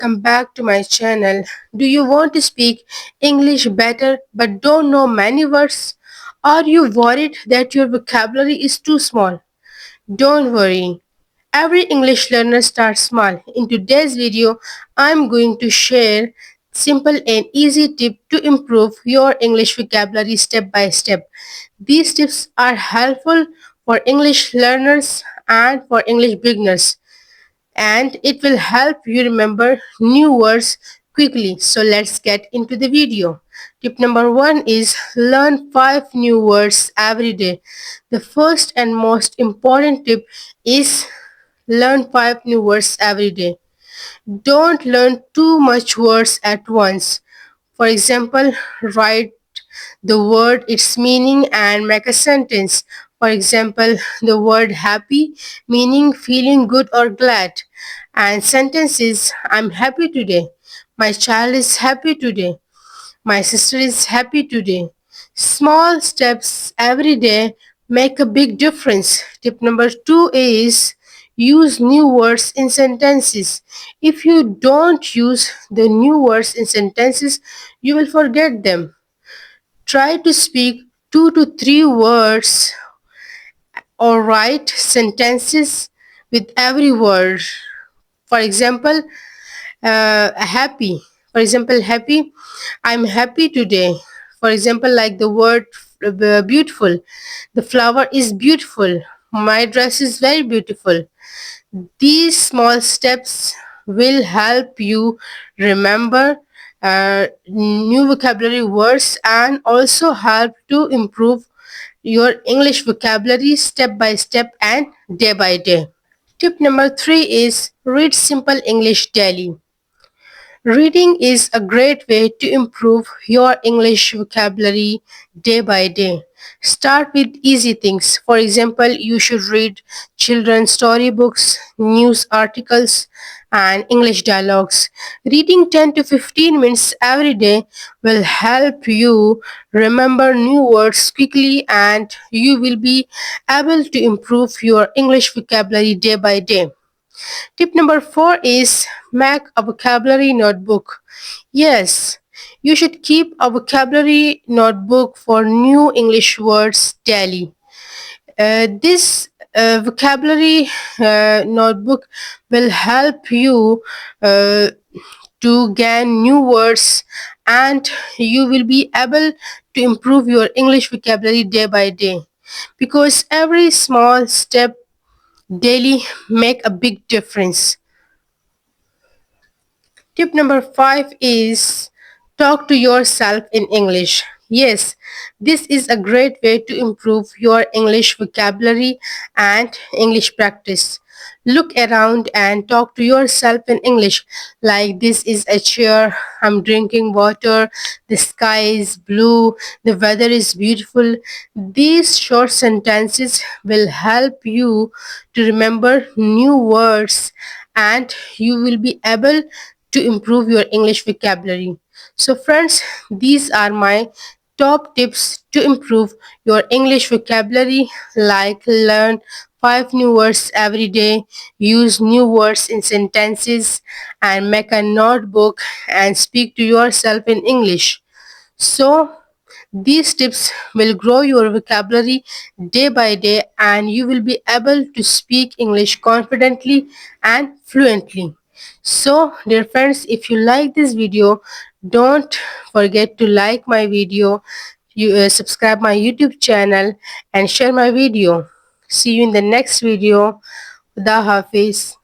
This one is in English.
welcome back to my channel. Do you want to speak English better but don't know many words? Are you worried that your vocabulary is too small? Don't worry. Every English learner starts small. In today's video, I'm going to share simple and easy tip to improve your English vocabulary step by step. These tips are helpful for English learners and for English beginners, and it will help you remember new words quickly. So let's get into the video. Tip number 1 is learn 5 new words every day. The first and most important tip is learn 5 new words every day. Don't learn too much words at once. For example, write the word, its meaning, and make a sentence. For example, the word happy, meaning feeling good or glad. And sentence is I'm happy today. My child is happy today. My sister is happy today. Small steps every day make a big difference. Tip number 2 is use new words in sentences. If you don't use the new words in sentences, you will forget them. Try to speak 2 to 3 words or write sentences with every word. For example, happy. For example, happy. I'm happy today. For example, like the word beautiful. The flower is beautiful. My dress is very beautiful. These small steps will help you remember new vocabulary words and also help to improve your English vocabulary step by step and day by day. Tip number 3 is read simple English daily. Reading is a great way to improve your English vocabulary day by day. Start with easy things. For example, you should read children's storybooks, news articles, and English dialogues. Reading 10 to 15 minutes every day will help you remember new words quickly, and you will be able to improve your English vocabulary day by day. Tip number 4 is make a vocabulary notebook. Yes, you should keep a vocabulary notebook for new English words daily. This vocabulary notebook will help you to gain new words, and you will be able to improve your English vocabulary day by day, because every small step daily make a big difference. Tip number 5 is talk to yourself in English. Yes, this is a great way to improve your English vocabulary and English practice. Look around and talk to yourself in English, like this is a chair, I'm drinking water, the sky is blue, the weather is beautiful. These short sentences will help you to remember new words, and you will be able to improve your English vocabulary. So friends, these are my top tips to improve your English vocabulary, like learn 5 new words every day, use new words in sentences, and make a notebook and speak to yourself in English. So these tips will grow your vocabulary day by day, and you will be able to speak English confidently and fluently. So, dear friends, if you like this video, don't forget to like my video, subscribe my YouTube channel, and share my video. See you in the next video. Khuda Hafiz.